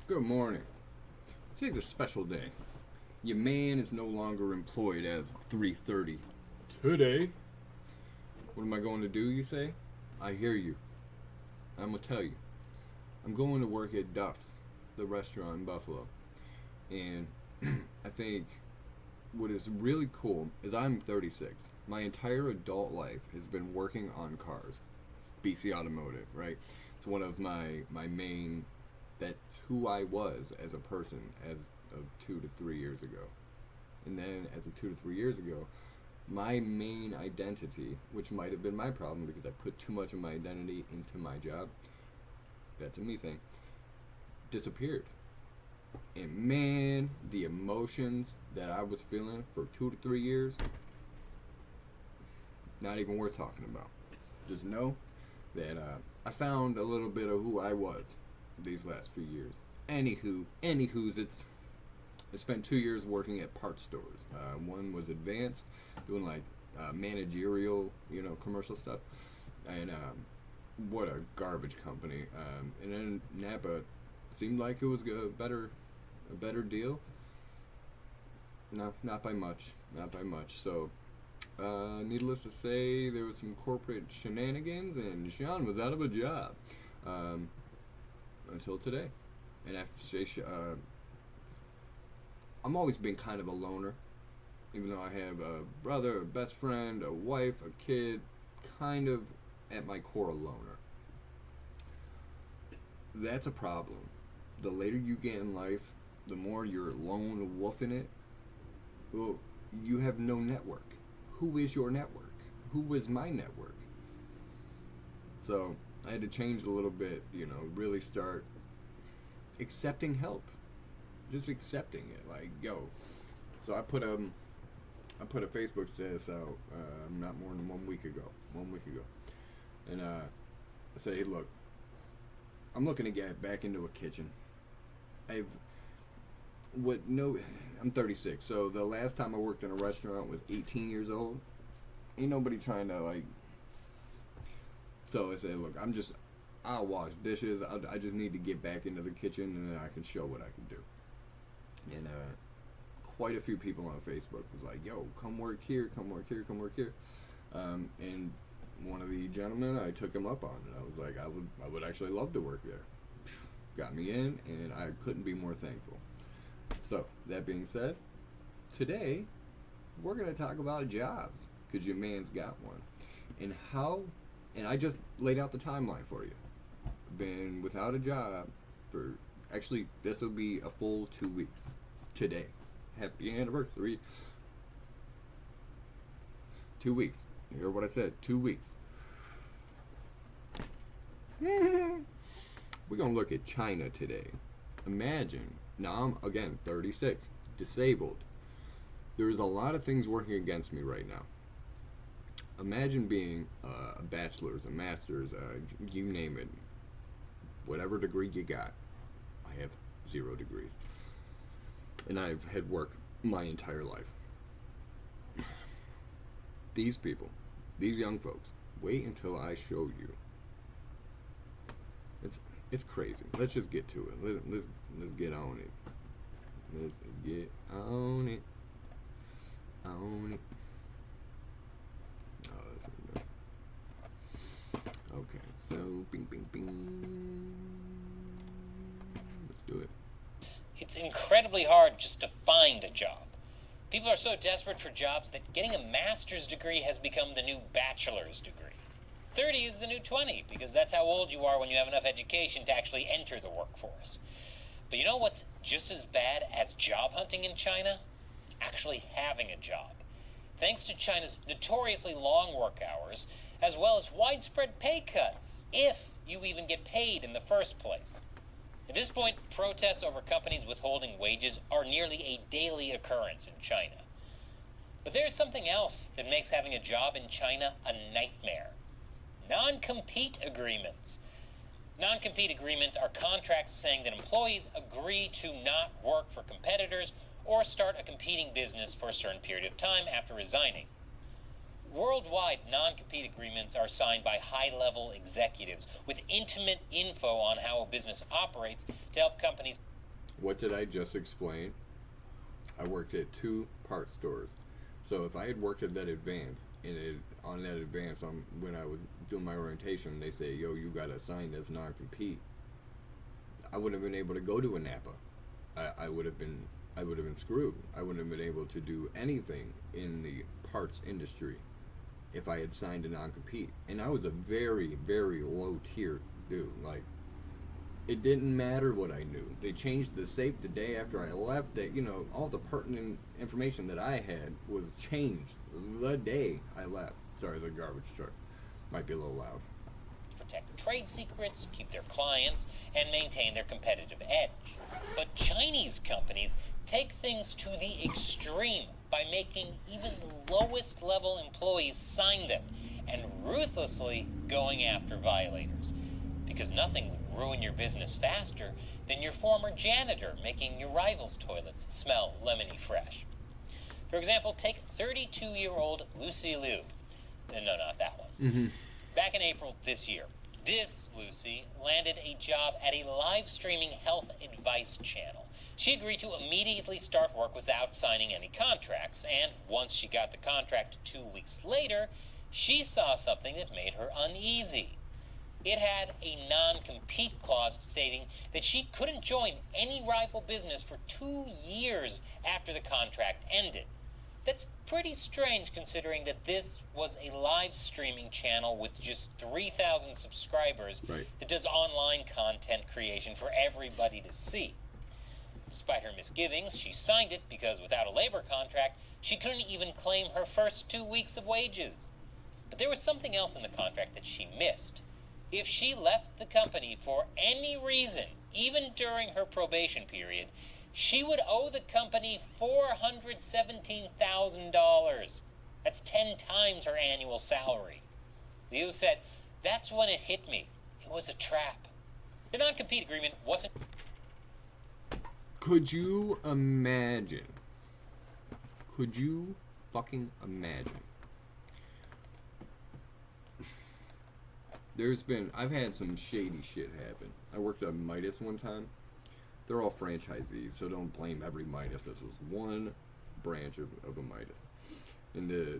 Good morning. Today's a special day. Your man is no longer employed as of 3:30 today. What am I going to do, you say? I hear you. I'm going to tell you. I'm going to work at Duff's, the restaurant in Buffalo. And I think what is really cool is I'm 36. My entire adult life has been working on cars. BC Automotive, right? It's one of my main, that's who I was as a person as of 2 to 3 years ago. And then as of 2 to 3 years ago, my main identity, which might have been my problem because I put too much of my identity into my job, that's a me thing, disappeared. And man, the emotions that I was feeling for 2 to 3 years, not even worth talking about. Just know that I found a little bit of who I was these last few years. Anywho's, I spent 2 years working at parts stores. One was advanced, doing like managerial, commercial stuff, and what a garbage company. And then Napa seemed like it was a better deal. No, not by much. So, needless to say, there was some corporate shenanigans, and Sean was out of a job until today. And I have to say, I'm always been kind of a loner, even though I have a brother, a best friend, a wife, a kid, kind of at my core a loner. That's a problem. The later you get in life, the more you're lone wolfing it. Well, you have no network. Who is your network? Who is my network? So I had to change a little bit, really start accepting help. Just accepting it, like, yo. So I put a Facebook status out not more than 1 week ago, and I say, hey, look, I'm looking to get back into a kitchen. I'm 36, so the last time I worked in a restaurant was 18 years old. Ain't nobody trying to, like. So I say, look, I'll wash dishes. I just need to get back into the kitchen, and then I can show what I can do. And quite a few people on Facebook was like, yo, come work here. And one of the gentlemen, I took him up on it. I was like, I would actually love to work there. Got me in, and I couldn't be more thankful. So, that being said, today, we're going to talk about jobs, because your man's got one. And I just laid out the timeline for you. Been without a job for, actually, this will be a full 2 weeks today. Happy anniversary. 2 weeks. You hear what I said? 2 weeks. We're going to look at China today. Imagine, now I'm, again, 36, disabled. There's a lot of things working against me right now. Imagine being a bachelor's, a master's, you name it. Whatever degree you got. I have 0 degrees. And I've had work my entire life. These people, these young folks, wait until I show you. It's crazy. Let's just get to it. Let's get on it. Let's get on it. On it. Oh, that's what I'm doing. Okay, so bing. Let's do it. It's incredibly hard just to find a job. People are so desperate for jobs that getting a master's degree has become the new bachelor's degree. 30 is the new 20, because that's how old you are when you have enough education to actually enter the workforce. But you know what's just as bad as job hunting in China? Actually having a job. Thanks to China's notoriously long work hours, as well as widespread pay cuts, if you even get paid in the first place. At this point, protests over companies withholding wages are nearly a daily occurrence in China. But there's something else that makes having a job in China a nightmare. Non-compete agreements. Non-compete agreements are contracts saying that employees agree to not work for competitors or start a competing business for a certain period of time after resigning. Worldwide, non-compete agreements are signed by high-level executives with intimate info on how a business operates to help companies What did I just explain? I worked at 2 part stores. So if I had worked at that Advance, on that Advance, when I was doing my orientation, they say, "Yo, you got assigned as non-compete." I wouldn't have been able to go to a Napa. I would have been screwed. I wouldn't have been able to do anything in the parts industry if I had signed a non-compete. And I was a very, very low tier dude. Like, it didn't matter what I knew. They changed the safe the day after I left. That, all the pertinent information that I had was changed the day I left. Sorry, the garbage truck might be a little loud. Protect trade secrets, keep their clients, and maintain their competitive edge. But Chinese companies take things to the extreme by making even the lowest level employees sign them and ruthlessly going after violators. Because nothing would ruin your business faster than your former janitor making your rival's toilets smell lemony fresh. For example, take 32-year-old Lucy Liu. No, not that one. Back in April this year, this Lucy landed a job at a live streaming health advice channel. She agreed to immediately start work without signing any contracts, and once she got the contract 2 weeks later, she saw something that made her uneasy. It had a non-compete clause stating that she couldn't join any rival business for 2 years after the contract ended. That's pretty strange considering that this was a live streaming channel with just 3,000 subscribers that does online content creation for everybody to see. Despite her misgivings, she signed it because without a labor contract, she couldn't even claim her first 2 weeks of wages. But there was something else in the contract that she missed. If she left the company for any reason, even during her probation period, she would owe the company $417,000. That's 10 times her annual salary. Liu said, "That's when it hit me. It was a trap." The non-compete agreement wasn't... Could you imagine? Could you fucking imagine? I've had some shady shit happen. I worked at Midas one time. They're all franchisees, so don't blame every Midas. This was one branch of a Midas. And the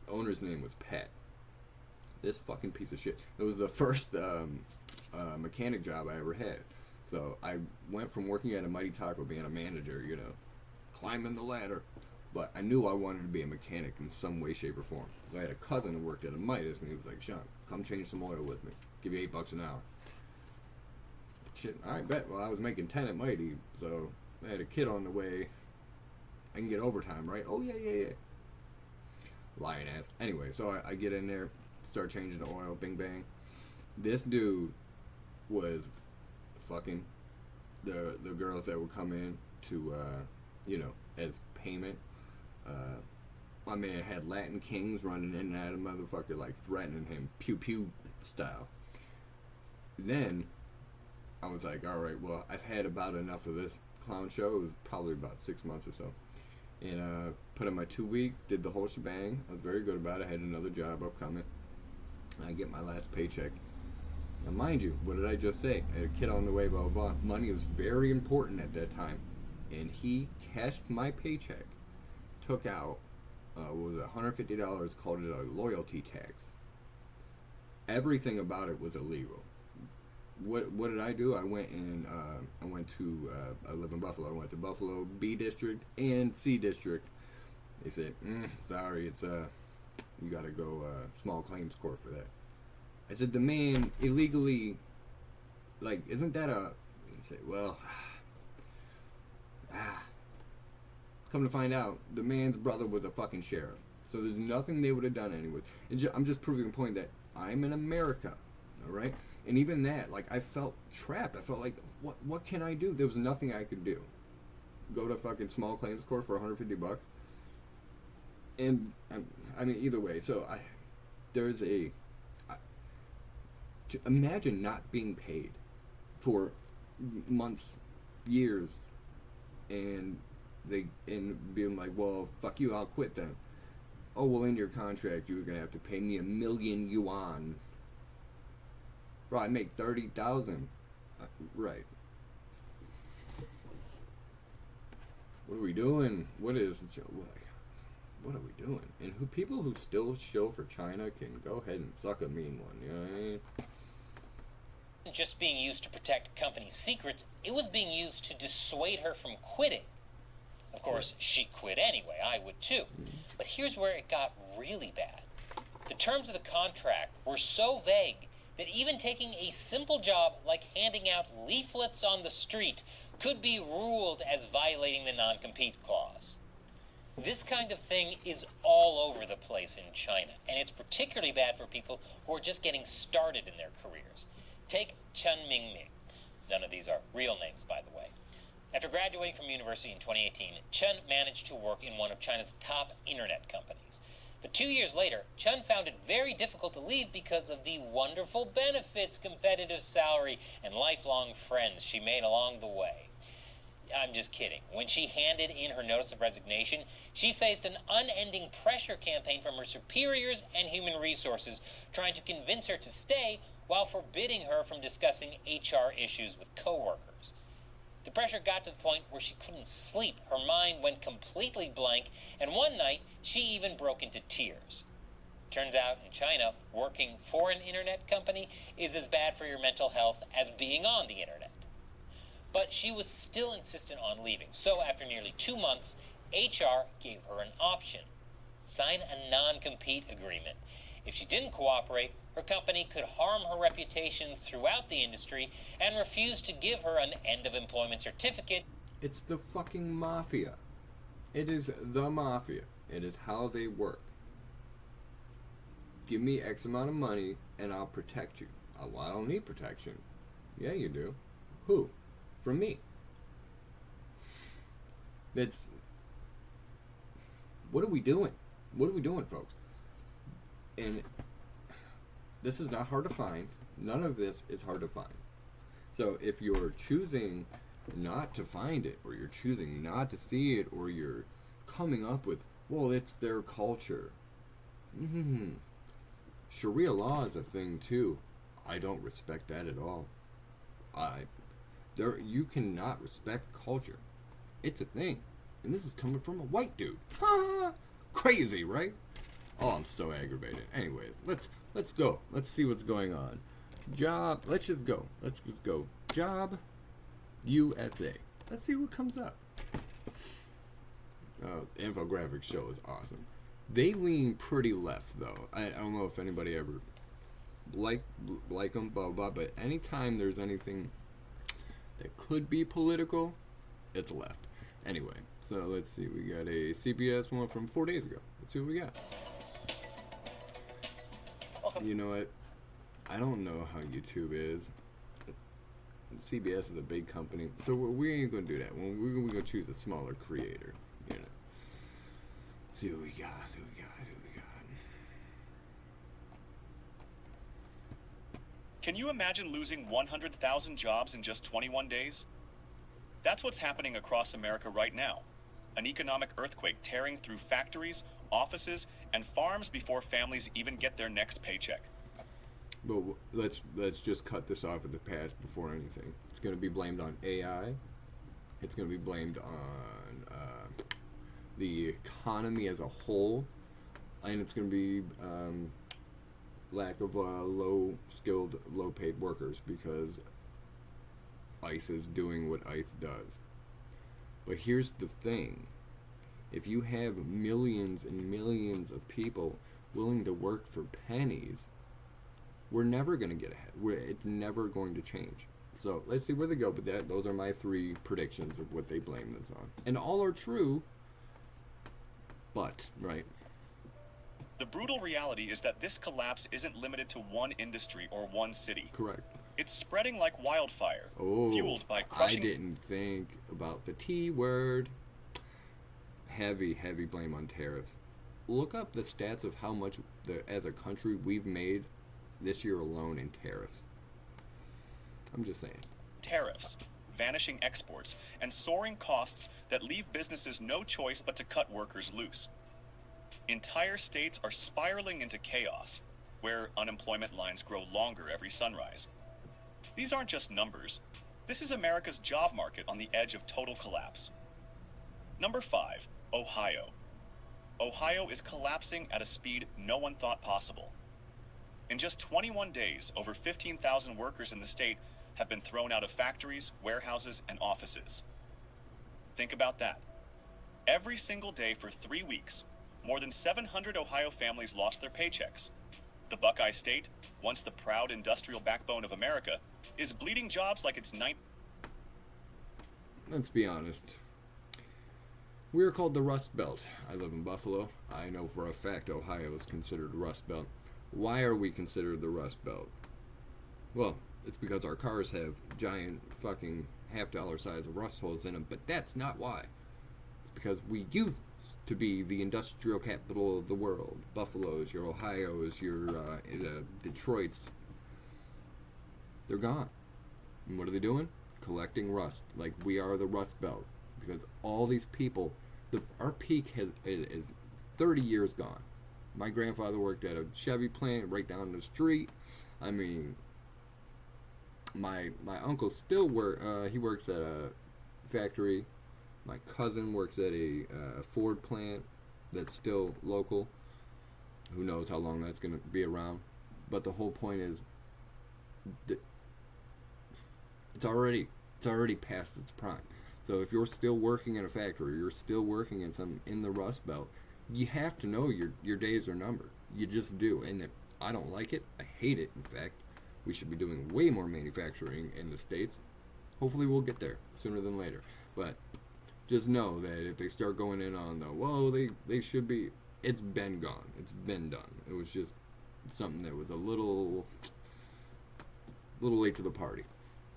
owner's name was Pat. This fucking piece of shit. It was the first mechanic job I ever had. So I went from working at a Mighty Taco, being a manager, climbing the ladder. But I knew I wanted to be a mechanic in some way, shape, or form. So I had a cousin who worked at a Midas, and he was like, "Sean, come change some oil with me. Give you $8 an hour." Shit, I bet. Well, I was making 10 at Mighty, so I had a kid on the way. I can get overtime, right? Oh, yeah. Lying ass. Anyway, so I get in there, start changing the oil, bing bang. This dude was fucking the girls that would come in to, as payment. My man had Latin Kings running in and out of motherfucker, like threatening him, pew pew style. Then I was like, all right, well, I've had about enough of this clown show. It was probably about 6 months or so. And put in my 2 weeks, did the whole shebang. I was very good about it. I had another job upcoming. I get my last paycheck. Now, mind you, what did I just say? I had a kid on the way, blah, blah, blah. Money was very important at that time. And he cashed my paycheck, took out, was it $150, called it a loyalty tax. Everything about it was illegal. What did I do? I went to I live in Buffalo. I went to Buffalo B District and C District. They said, sorry, it's you gotta go small claims court for that. I said, the man illegally, like, isn't that a... He said, well, come to find out, the man's brother was a fucking sheriff. So there's nothing they would have done anyways. I'm just proving a point that I'm in America, all right? And even that, like, I felt trapped. I felt like, what can I do? There was nothing I could do. Go to fucking small claims court for $150. And, I mean, either way. So, imagine not being paid for months, years, and being like, well, fuck you, I'll quit then. Oh, well, in your contract, you were going to have to pay me 1,000,000 yuan. Bro, I make 30,000. Right. What are we doing? What are we doing? And people who still show for China can go ahead and suck a mean one, you know what I mean? Just being used to protect company secrets, it was being used to dissuade her from quitting. Of course, she quit anyway, I would too. But here's where it got really bad. The terms of the contract were so vague that even taking a simple job like handing out leaflets on the street could be ruled as violating the non-compete clause. This kind of thing is all over the place in China, and it's particularly bad for people who are just getting started in their careers. Take Chen Mingming. None of these are real names, by the way. After graduating from university in 2018, Chen managed to work in one of China's top internet companies. But 2 years later, Chen found it very difficult to leave because of the wonderful benefits, competitive salary, and lifelong friends she made along the way. I'm just kidding. When she handed in her notice of resignation, she faced an unending pressure campaign from her superiors and human resources trying to convince her to stay while forbidding her from discussing HR issues with coworkers. The pressure got to the point where she couldn't sleep, her mind went completely blank, and one night she even broke into tears. Turns out in China, working for an internet company is as bad for your mental health as being on the internet. But she was still insistent on leaving, so after nearly 2 months, HR gave her an option. Sign a non-compete agreement. If she didn't cooperate, her company could harm her reputation throughout the industry and refuse to give her an end-of-employment certificate. It's the fucking mafia. It is the mafia. It is how they work. Give me X amount of money and I'll protect you. Well, I don't need protection. Yeah, you do. Who? From me. That's... What are we doing? What are we doing, folks? And this is not hard to find. None of this is hard to find. So if you're choosing not to find it, or you're choosing not to see it, or you're coming up with, well, it's their culture. Sharia law is a thing too. I don't respect that at all. You cannot respect culture. It's a thing. And this is coming from a white dude. Crazy, right? Oh, I'm so aggravated. Anyways, let's go. Let's see what's going on. Job. Let's just go. Job. USA. Let's see what comes up. Infographic show is awesome. They lean pretty left, though. I don't know if anybody ever like them, blah, blah, but anytime there's anything that could be political, it's left. Anyway, so let's see. We got a CBS one from 4 days ago. Let's see what we got. You know what? I don't know how YouTube is. CBS is a big company, so we ain't gonna do that. We're gonna choose a smaller creator. You know. See what we got. Can you imagine losing 100,000 jobs in just 21 days? That's what's happening across America right now. An economic earthquake tearing through factories, offices, and farms before families even get their next paycheck. But let's just cut this off at the pass before anything. It's going to be blamed on AI. It's going to be blamed on the economy as a whole, and it's going to be lack of low-skilled, low-paid workers because ICE is doing what ICE does. But here's the thing. If you have millions and millions of people willing to work for pennies, we're never going to get ahead. It's never going to change. So let's see where they go. But those are my 3 predictions of what they blame this on. And all are true, but, right? The brutal reality is that this collapse isn't limited to one industry or one city. Correct. It's spreading like wildfire, fueled by I crushing... didn't think about the T word. Heavy blame on tariffs. Look up the stats of how much, as a country, we've made this year alone in tariffs. I'm just saying. Tariffs, vanishing exports, and soaring costs that leave businesses no choice but to cut workers loose. Entire states are spiraling into chaos, where unemployment lines grow longer every sunrise. These aren't just numbers. This is America's job market on the edge of total collapse. Number 5, Ohio. Ohio is collapsing at a speed no one thought possible. In just 21 days, over 15,000 workers in the state have been thrown out of factories, warehouses, and offices. Think about that. Every single day for 3 weeks, more than 700 Ohio families lost their paychecks. The Buckeye State, once the proud industrial backbone of America, is bleeding jobs like it's Let's be honest. We're called the Rust Belt. I live in Buffalo. I know for a fact Ohio is considered Rust Belt. Why are we considered the Rust Belt? Well, it's because our cars have giant fucking half-dollar size of rust holes in them, but that's not why. It's because we used to be the industrial capital of the world. Buffalo's, your Ohio's, your Detroit's. They're gone. And what are they doing? Collecting rust. Like, we are the Rust Belt. Because all these people, our peak is 30 years gone. My grandfather worked at a Chevy plant right down the street. I mean, my uncle still he works at a factory. My cousin works at a Ford plant that's still local. Who knows how long that's going to be around. But the whole point is that it's already past its prime. So if you're still working in a factory, you're still working in the Rust Belt, you have to know your days are numbered. You just do. And I don't like it. I hate it, in fact. We should be doing way more manufacturing in the States. Hopefully we'll get there sooner than later. But just know that if they start going in on they should be, it's been gone. It's been done. It was just something that was a little late to the party.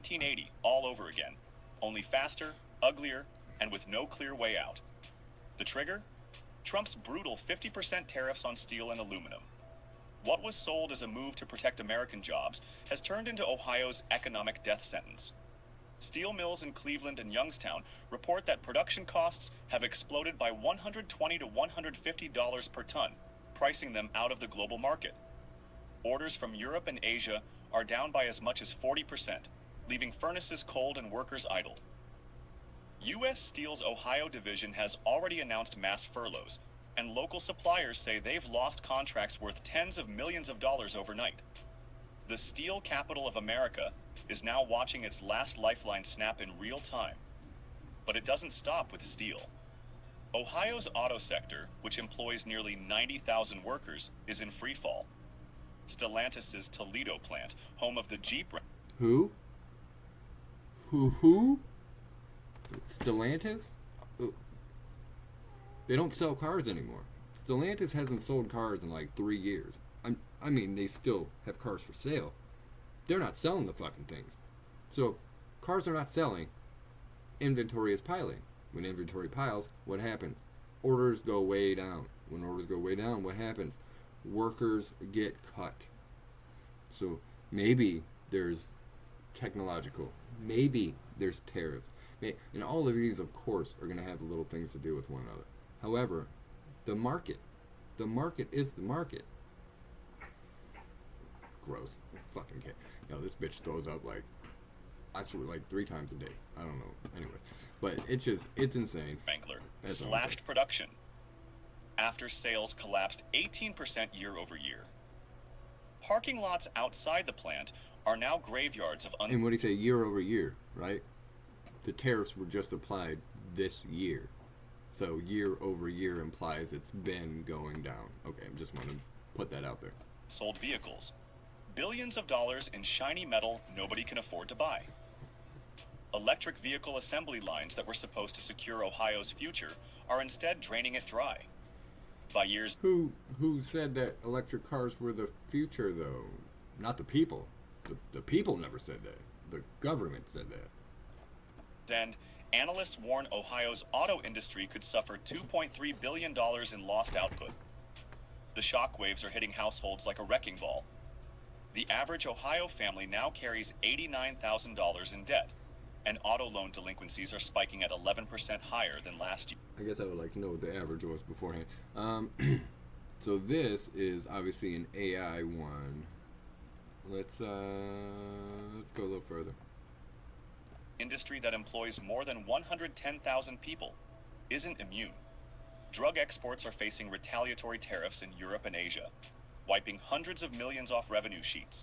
1980 all over again, only faster, uglier, and with no clear way out. The trigger? Trump's brutal 50% tariffs on steel and aluminum. What was sold as a move to protect American jobs has turned into Ohio's economic death sentence. Steel mills in Cleveland and Youngstown report that production costs have exploded by $120 to $150 per ton, pricing them out of the global market. Orders from Europe and Asia are down by as much as 40%, leaving furnaces cold and workers idled. U.S. Steel's Ohio division has already announced mass furloughs, and local suppliers say they've lost contracts worth tens of millions of dollars overnight. The steel capital of America is now watching its last lifeline snap in real time. But it doesn't stop with steel. Ohio's auto sector, which employs nearly 90,000 workers, is in freefall. Stellantis' Toledo plant, home of the Jeep... Who? Stellantis? They don't sell cars anymore. Stellantis hasn't sold cars in like 3 years. I mean, they still have cars for sale. They're not selling the fucking things. So, cars are not selling. Inventory is piling. When inventory piles, what happens? Orders go way down. When orders go way down, what happens? Workers get cut. So, maybe there's technological. Maybe there's tariffs. And all of these, of course, are going to have little things to do with one another. However, the market is the market. Gross. I fucking can't. This bitch throws up like, I swear, like 3 times a day. I don't know. Anyway. But it's insane. Wrangler That's slashed production after sales collapsed 18% year over year. Parking lots outside the plant are now graveyards of And what do you say, year over year, right? The tariffs were just applied this year. So year over year implies it's been going down. Okay, I just want to put that out there. Sold vehicles. Billions of dollars in shiny metal nobody can afford to buy. Electric vehicle assembly lines that were supposed to secure Ohio's future are instead draining it dry. By years... Who said that electric cars were the future, though? Not the people. The people never said that. The government said that. And analysts warn Ohio's auto industry could suffer $2.3 billion in lost output. The shockwaves are hitting households like a wrecking ball. The average Ohio family now carries $89,000 in debt, and auto loan delinquencies are spiking at 11% higher than last year. I guess I would like to know what the average was beforehand. So this is obviously an AI one. Let's go a little further. Industry that employs more than 110,000 people. isn't immune. Drug exports are facing retaliatory tariffs in Europe and Asia, wiping hundreds of millions off revenue sheets.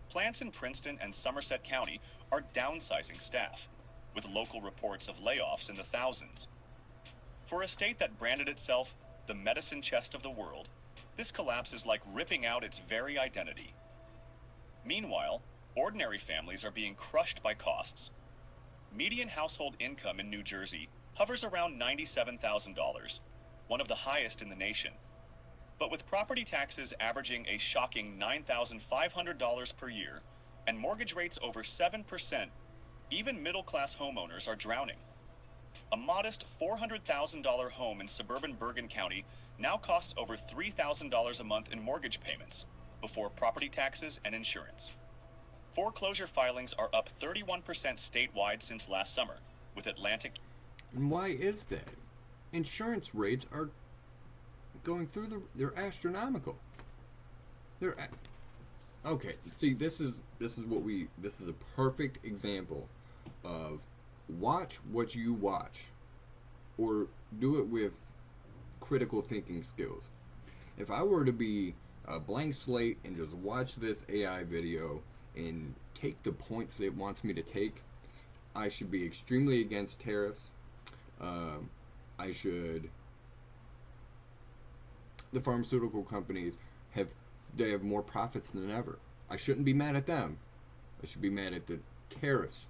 Plants in Princeton and Somerset County are downsizing staff, with local reports of layoffs in the thousands. For a state that branded itself the medicine chest of the world, this collapse is like ripping out its very identity. Meanwhile, ordinary families are being crushed by costs. Median household income in New Jersey hovers around $97,000, one of the highest in the nation. But with property taxes averaging a shocking $9,500 per year and mortgage rates over 7%, even middle-class homeowners are drowning. A modest $400,000 home in suburban Bergen County now costs over $3,000 a month in mortgage payments, before property taxes and insurance. Foreclosure filings are up 31% statewide since last summer, with Atlantic. And why is that? Insurance rates are going through they're astronomical. Okay, see, this is a perfect example of watch what you watch, or do it with critical thinking skills. If I were to be a blank slate and just watch this AI video and take the points it wants me to take, I should be extremely against tariffs. The pharmaceutical companies have more profits than ever. I shouldn't be mad at them. I should be mad at the tariffs.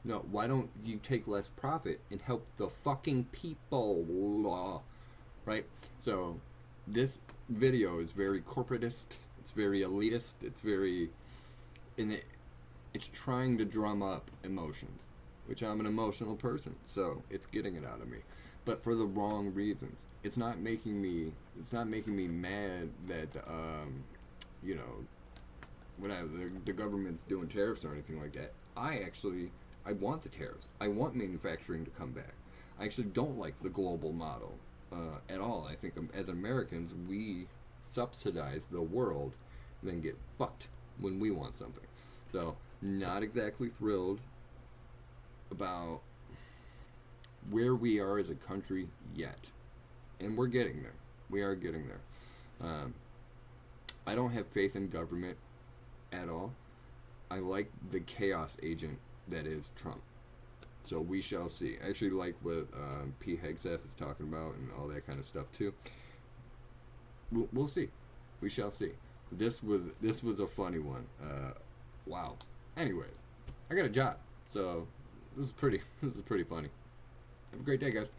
No, why don't you take less profit and help the fucking people? Right? So, this video is very corporatist. It's very elitist. It's trying to drum up emotions, which I'm an emotional person, so it's getting it out of me, but for the wrong reasons. It's not making me mad that when the government's doing tariffs or anything like that. I want the tariffs. I want manufacturing to come back. I actually don't like the global model at all. I think as Americans, we subsidize the world and then get fucked when we want something. So, not exactly thrilled about where we are as a country yet. And we're getting there. We are getting there. I don't have faith in government at all. I like the chaos agent that is Trump. So we shall see. I actually like what P. Hegseth is talking about and all that kind of stuff too. We'll see. We shall see. This was a funny one. Wow. Anyways, I got a job, so this is pretty funny. Have a great day, guys.